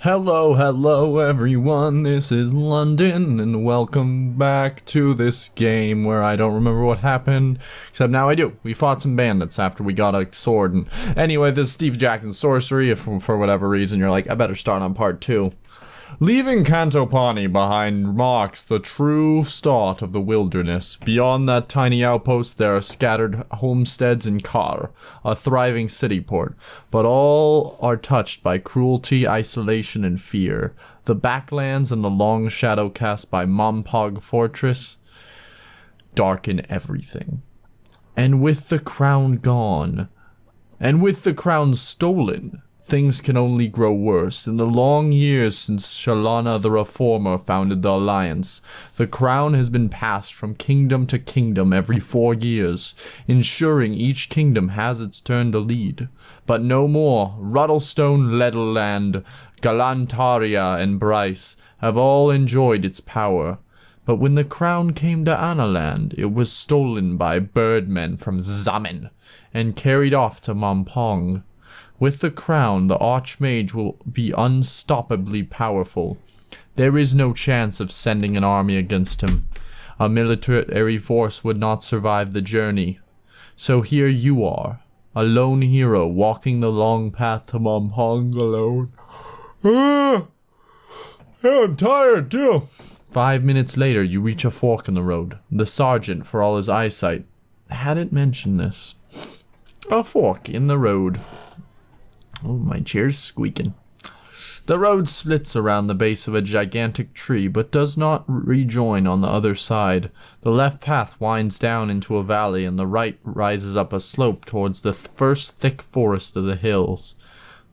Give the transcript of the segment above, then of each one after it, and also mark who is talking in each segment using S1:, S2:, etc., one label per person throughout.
S1: Hello everyone, this is London, and welcome back to this game where I don't remember what happened, except now I do. We fought some bandits after we got a sword, and anyway, this is Steve Jackson's Sorcery. If for whatever reason you're like, I better start on part 2. Leaving Cantopani behind marks the true start of the wilderness. Beyond that tiny outpost there are scattered homesteads and Kar, a thriving city port, but all are touched by cruelty, isolation, and fear. The backlands and the long shadow cast by Mompog Fortress darken everything. And with the crown gone, and with the crown stolen, things can only grow worse. In the long years since Shalana the Reformer founded the Alliance, the crown has been passed from kingdom to kingdom every 4 years, ensuring each kingdom has its turn to lead. But no more. Ruddlestone, Ledelland, Galantaria, and Bryce have all enjoyed its power. But when the crown came to Analand, it was stolen by birdmen from Zamin and carried off to Mompong. With the crown, the Archmage will be unstoppably powerful. There is no chance of sending an army against him. A military force would not survive the journey. So here you are, a lone hero walking the long path to Mompong alone. I'm tired too. 5 minutes later, you reach a fork in the road. The sergeant, for all his eyesight, hadn't mentioned this. A fork in the road. Oh, my chair's squeaking. The road splits around the base of a gigantic tree, but does not rejoin on the other side. The left path winds down into a valley, and the right rises up a slope towards the first thick forest of the hills.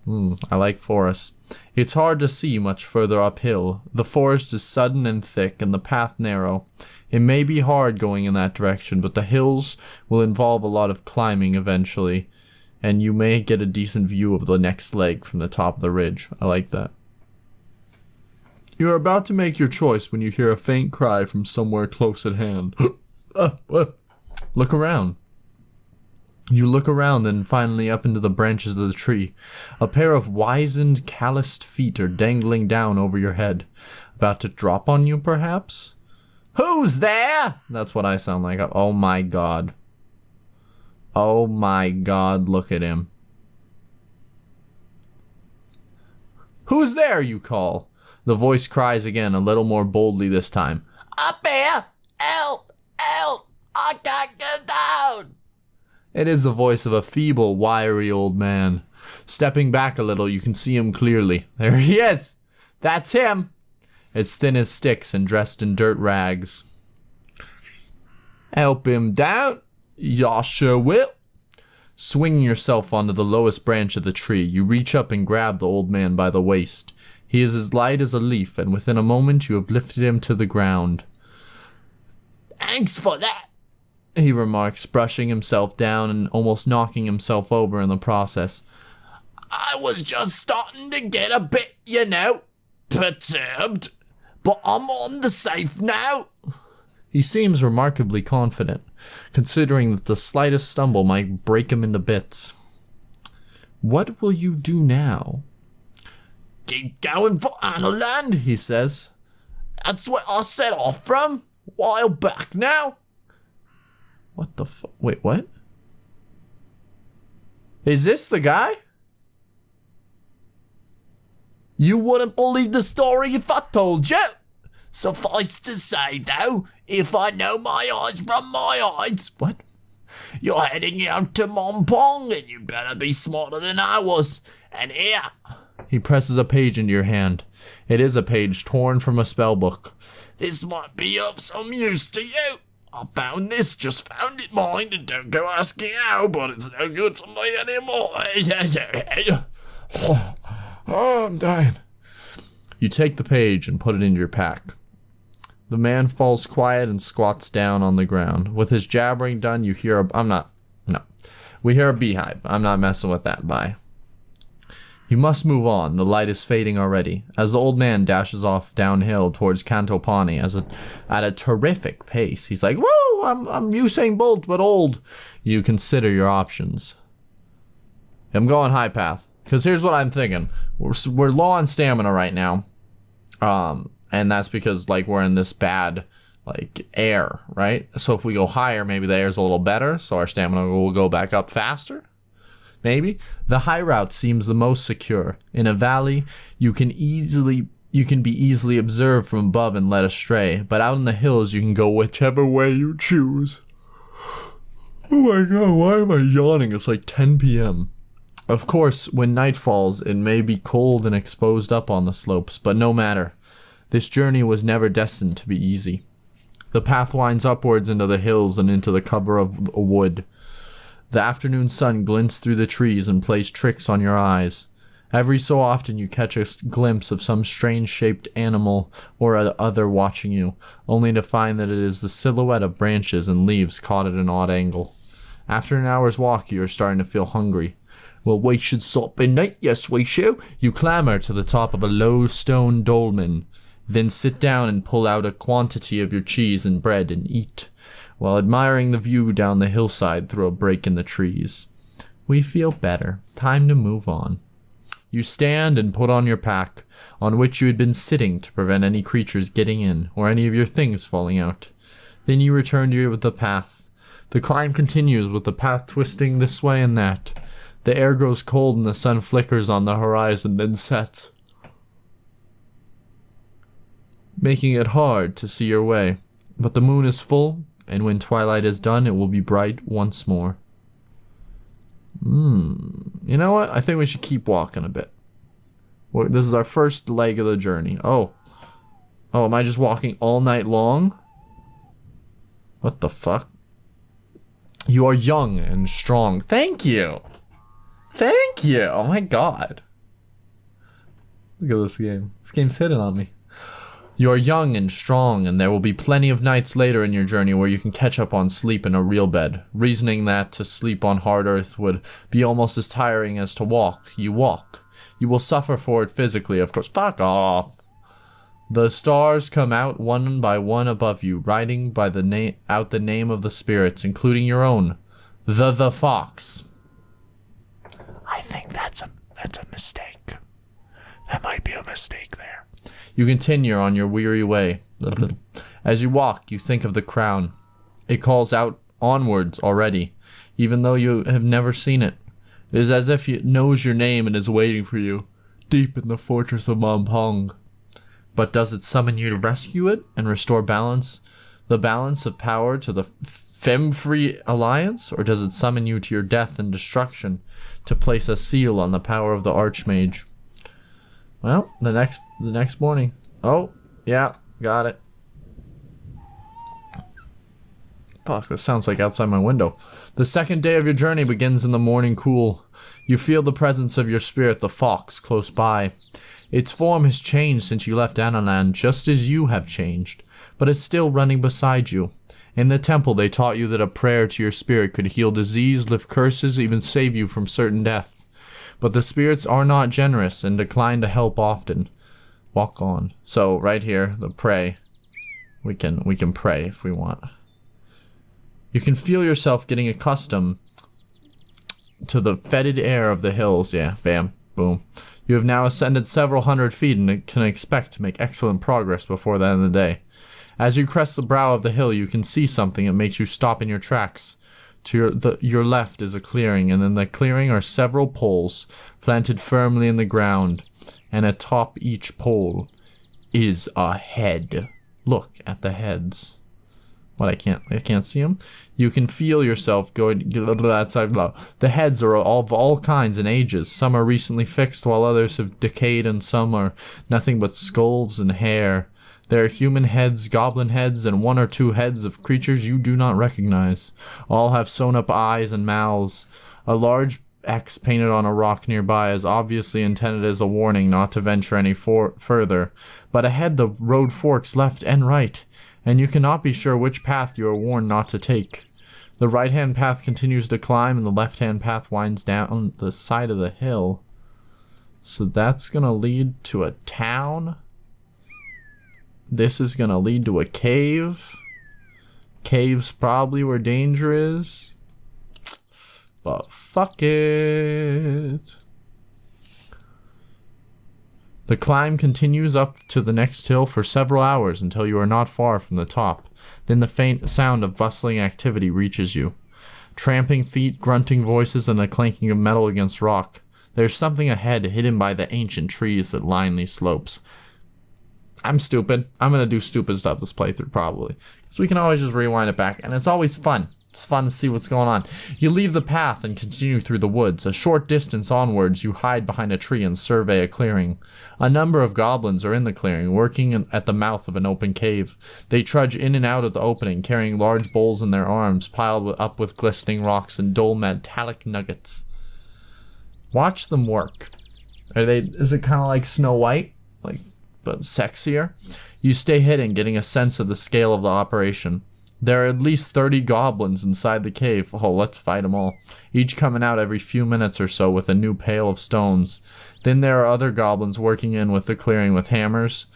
S1: I like forests. It's hard to see much further uphill. The forest is sudden and thick, and the path narrow. It may be hard going in that direction, but the hills will involve a lot of climbing eventually. And you may get a decent view of the next leg from the top of the ridge. I like that. You are about to make your choice when you hear a faint cry from somewhere close at hand. Look around. You look around, then finally up into the branches of the tree. A pair of wizened, calloused feet are dangling down over your head. About to drop on you, perhaps? Who's there? That's what I sound like. Oh my god. Oh my god, look at him. Who's there, you call? The voice cries again, a little more boldly this time. Up here! Help! Help! I can't get down! It is the voice of a feeble, wiry old man. Stepping back a little, you can see him clearly. There he is! That's him! As thin as sticks and dressed in dirt rags. Help him down? Ya sure will. Swinging yourself onto the lowest branch of the tree, you reach up and grab the old man by the waist. He is as light as a leaf, and within a moment you have lifted him to the ground. Thanks for that, he remarks, brushing himself down and almost knocking himself over in the process. I was just starting to get a bit, perturbed, but I'm on the safe now. He seems remarkably confident, considering that the slightest stumble might break him into bits. What will you do now? Keep going for Analand, he says. That's where I set off from, a while back now. What the fuck? Wait, what? Is this the guy? You wouldn't believe the story if I told you. Suffice to say, though, if I know my eyes from my eyes, what? You're heading out to Mompong, and you better be smarter than I was. And here, he presses a page into your hand. It is a page torn from a spell book. This might be of some use to you. I found this, just found it mine, and don't go asking how, but it's no good to me anymore. Oh, I'm dying. You take the page and put it into your pack. The man falls quiet and squats down on the ground. With his jabbering done, you hear we hear a beehive. I'm not messing with that, bye. You must move on. The light is fading already, as the old man dashes off downhill towards Cantopani at a terrific pace. He's like, woo, I'm Usain Bolt, but old. You consider your options. I'm going high path. Because here's what I'm thinking. We're low on stamina right now. And that's because, like, we're in this bad, like, air, right? So if we go higher, maybe the air's a little better, so our stamina will go back up faster. Maybe. The high route seems the most secure. In a valley, you can be easily observed from above and led astray, but out in the hills you can go whichever way you choose. Oh my god, why am I yawning? It's like 10 p.m. Of course, when night falls, it may be cold and exposed up on the slopes, but no matter. This journey was never destined to be easy. The path winds upwards into the hills and into the cover of a wood. The afternoon sun glints through the trees and plays tricks on your eyes. Every so often you catch a glimpse of some strange-shaped animal or other watching you, only to find that it is the silhouette of branches and leaves caught at an odd angle. After an hour's walk, you are starting to feel hungry. Well, we should stop in night, yes we shall. You clamber to the top of a low stone dolmen, then sit down and pull out a quantity of your cheese and bread and eat, while admiring the view down the hillside through a break in the trees. We feel better. Time to move on. You stand and put on your pack, on which you had been sitting to prevent any creatures getting in, or any of your things falling out. Then you return to the path. The climb continues, with the path twisting this way and that. The air grows cold and the sun flickers on the horizon, then sets, making it hard to see your way. But the moon is full, and when twilight is done, it will be bright once more. You know what? I think we should keep walking a bit. This is our first leg of the journey. Oh, am I just walking all night long? What the fuck? You are young and strong. Thank you! Thank you! Oh my god. Look at this game. This game's hitting on me. You are young and strong, and there will be plenty of nights later in your journey where you can catch up on sleep in a real bed, reasoning that to sleep on hard earth would be almost as tiring as to walk. You walk. You will suffer for it physically, of course. Fuck off! The stars come out one by one above you, writing by out the name of the spirits, including your own, the fox. I think that's a mistake. That might be a mistake there. You continue on your weary way. As you walk, you think of the crown. It calls out onwards already, even though you have never seen it. It is as if it knows your name and is waiting for you, deep in the fortress of Mompong. But does it summon you to rescue it and restore the balance of power to the Fem-Free Alliance? Or does it summon you to your death and destruction to place a seal on the power of the Archmage? Well, the next morning. Oh, yeah, got it. Fuck, this sounds like outside my window. The second day of your journey begins in the morning cool. You feel the presence of your spirit, the fox, close by. Its form has changed since you left Analand, just as you have changed, but it's still running beside you. In the temple, they taught you that a prayer to your spirit could heal disease, lift curses, even save you from certain death. But the spirits are not generous and decline to help often. Walk on. So right here, the pray. We can pray if we want. You can feel yourself getting accustomed to the fetid air of the hills. Yeah, bam, boom. You have now ascended several hundred feet and can expect to make excellent progress before the end of the day. As you crest the brow of the hill, you can see something that makes you stop in your tracks. To your left is a clearing, and in the clearing are several poles planted firmly in the ground, and atop each pole is a head. Look at the heads. What, I can't see them? You can feel yourself going outside. The heads are of all kinds and ages. Some are recently fixed, while others have decayed, and some are nothing but skulls and hair. There are human heads, goblin heads, and one or two heads of creatures you do not recognize. All have sewn-up eyes and mouths. A large X painted on a rock nearby is obviously intended as a warning not to venture any further. But ahead the road forks left and right, and you cannot be sure which path you are warned not to take. The right-hand path continues to climb, and the left-hand path winds down the side of the hill. So that's gonna lead to a town. This is gonna lead to a cave. Cave's probably where danger is. But fuck it. The climb continues up to the next hill for several hours until you are not far from the top. Then the faint sound of bustling activity reaches you. Tramping feet, grunting voices, and the clanking of metal against rock. There's something ahead hidden by the ancient trees that line these slopes. I'm stupid. I'm going to do stupid stuff this playthrough probably. So we can always just rewind it back, and it's always fun. It's fun to see what's going on. You leave the path and continue through the woods. A short distance onwards, you hide behind a tree and survey a clearing. A number of goblins are in the clearing, working at the mouth of an open cave. They trudge in and out of the opening, carrying large bowls in their arms, piled up with glistening rocks and dull metallic nuggets. Watch them work. Is it kind of like Snow White? But sexier? You stay hidden, getting a sense of the scale of the operation. There are at least 30 goblins inside the cave. Oh, let's fight them all. Each coming out every few minutes or so with a new pail of stones. Then there are other goblins working in with the clearing with hammers,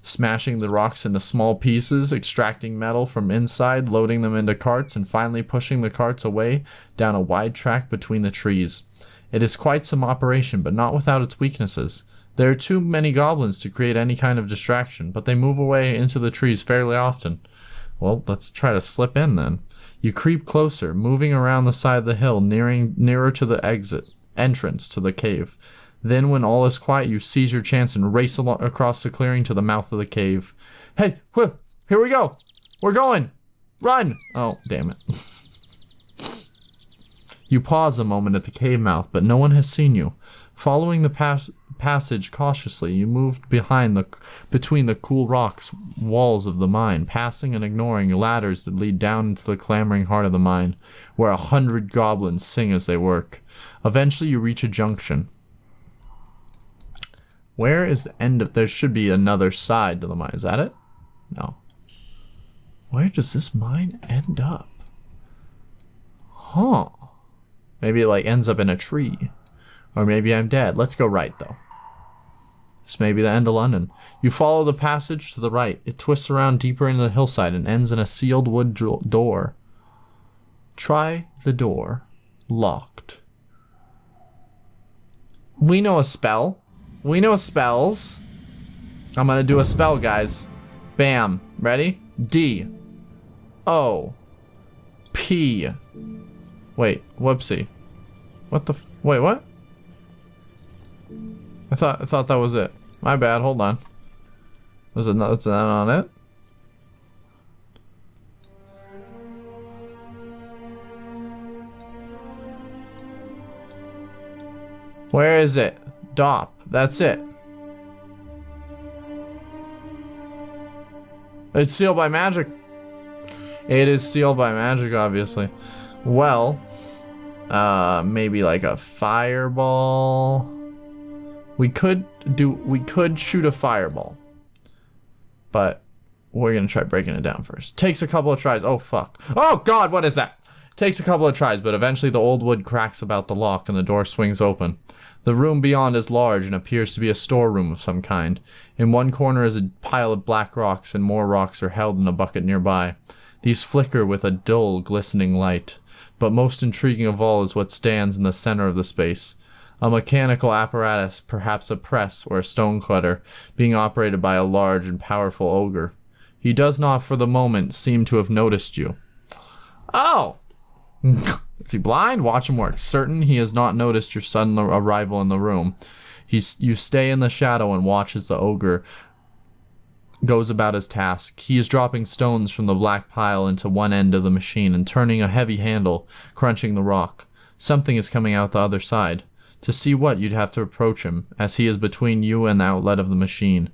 S1: smashing the rocks into small pieces, extracting metal from inside, loading them into carts, and finally pushing the carts away down a wide track between the trees. It is quite some operation, but not without its weaknesses. There are too many goblins to create any kind of distraction, but they move away into the trees fairly often. Well, let's try to slip in then. You creep closer, moving around the side of the hill, nearer to the entrance to the cave. Then, when all is quiet, you seize your chance and race across the clearing to the mouth of the cave. Hey, here we go! We're going! Run! Oh, damn it. You pause a moment at the cave mouth, but no one has seen you. Following the passage cautiously, you moved between the cool rocks walls of the mine, passing and ignoring ladders that lead down into the clamoring heart of the mine, where 100 goblins sing as they work. Eventually, you reach a junction. Where is the end of... There should be another side to the mine. Is that it? No. Where does this mine end up? Huh. Maybe it ends up in a tree. Or maybe I'm dead. Let's go right, though. This may be the end of London. You follow the passage to the right. It twists around deeper into the hillside and ends in a sealed wood door. Try the door. Locked. We know a spell. We know spells. I'm gonna do a spell, guys. Bam. Ready? D. O. P. Wait. Whoopsie. What the wait, what? I thought that was it. My bad, hold on. Was it not on it? Where is it? Dop. That's it. It's sealed by magic. It is sealed by magic, obviously. Well, maybe like a fireball. We could shoot a fireball, but we're gonna try breaking it down first. Takes a couple of tries. Oh fuck. Oh god, what is that? Takes a couple of tries, but eventually the old wood cracks about the lock and the door swings open. The room beyond is large and appears to be a storeroom of some kind. In one corner is a pile of black rocks, and more rocks are held in a bucket nearby. These flicker with a dull, glistening light, but most intriguing of all is what stands in the center of the space. A mechanical apparatus, perhaps a press or a stone cutter, being operated by a large and powerful ogre. He does not, for the moment, seem to have noticed you. Oh! Is he blind? Watch him work. Certain he has not noticed your sudden arrival in the room. You stay in the shadow and watch as the ogre goes about his task. He is dropping stones from the black pile into one end of the machine and turning a heavy handle, crunching the rock. Something is coming out the other side. To see what, you'd have to approach him, as he is between you and the outlet of the machine.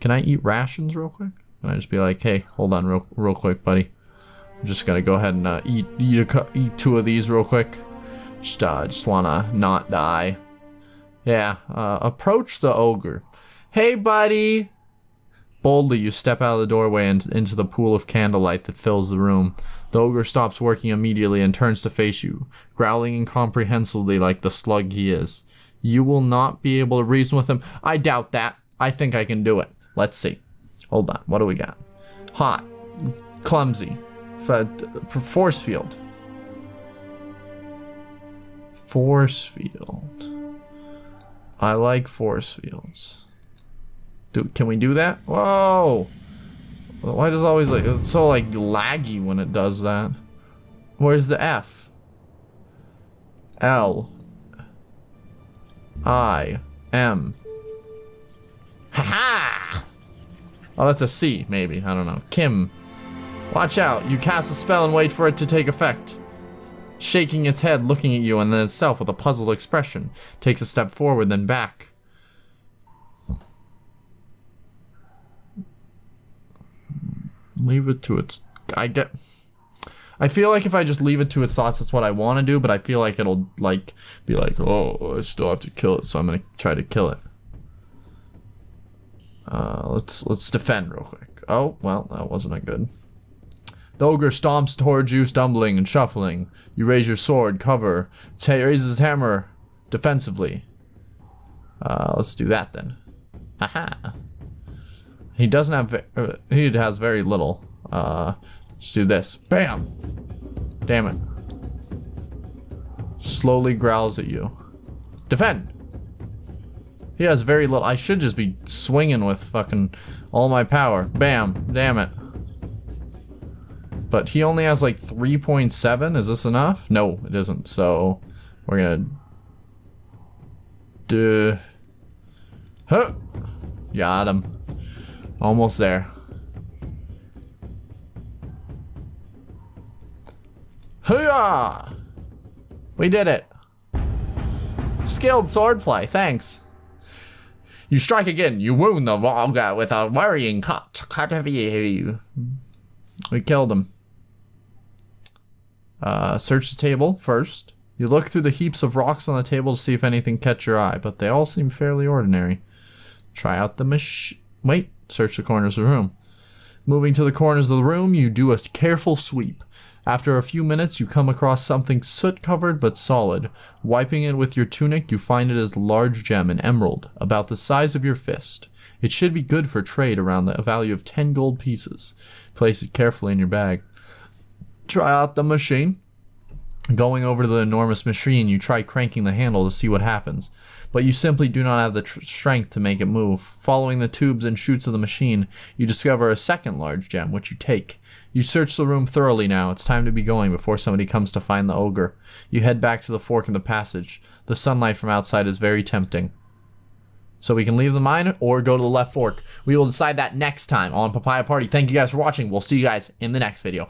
S1: Can I eat rations real quick? Can I just be like, hey, hold on real quick, buddy. I'm just gonna go ahead and eat 2 of these real quick. Just wanna not die. Yeah, approach the ogre. Hey, buddy! Boldly, you step out of the doorway and into the pool of candlelight that fills the room. The ogre stops working immediately and turns to face you, growling incomprehensibly like the slug he is. You will not be able to reason with him. I doubt that. I think I can do it. Let's see. Hold on. What do we got? Hot. Clumsy. Force field. Force field. I like force fields. Can we do that? Whoa! Why does it always like it's so like laggy when it does that? Where's the F? L I M. Haha! Oh, that's a C, maybe. I don't know. Kim. Watch out. You cast a spell and wait for it to take effect. Shaking its head, looking at you and then itself with a puzzled expression. Takes a step forward, then back. Leave it to its... I feel like if I just leave it to its thoughts, that's what I want to do, but I feel like it'll, like, be like, oh, I still have to kill it, so I'm gonna try to kill it. Let's defend real quick. Oh, well, that wasn't a good. The ogre stomps towards you, stumbling and shuffling. You raise your sword, cover. Raises his hammer defensively. Let's do that then. Haha. He doesn't have. He has very little. Let's do this. Bam! Damn it. Slowly growls at you. Defend! He has very little. I should just be swinging with fucking all my power. Bam! Damn it. But he only has like 3.7. Is this enough? No, it isn't. So we're gonna do. Huh! Got him. Almost there. Hoo-yah! We did it. Skilled swordplay. Thanks. You strike again. You wound the ogre with a worrying cut. We killed him. Search the table first. You look through the heaps of rocks on the table to see if anything catch your eye, but they all seem fairly ordinary. Try out the wait. Search the corners of the room. Moving to the corners of the room, you do a careful sweep. After a few minutes, you come across something soot-covered but solid. Wiping it with your tunic, you find it is a large gem, an emerald, about the size of your fist. It should be good for trade around the value of 10 gold pieces. Place it carefully in your bag. Try out the machine. Going over to the enormous machine, you try cranking the handle to see what happens. But you simply do not have the strength to make it move. Following the tubes and chutes of the machine, you discover a second large gem, which you take. You search the room thoroughly now. It's time to be going before somebody comes to find the ogre. You head back to the fork in the passage. The sunlight from outside is very tempting. So we can leave the mine or go to the left fork. We will decide that next time on Papaya Party. Thank you guys for watching. We'll see you guys in the next video.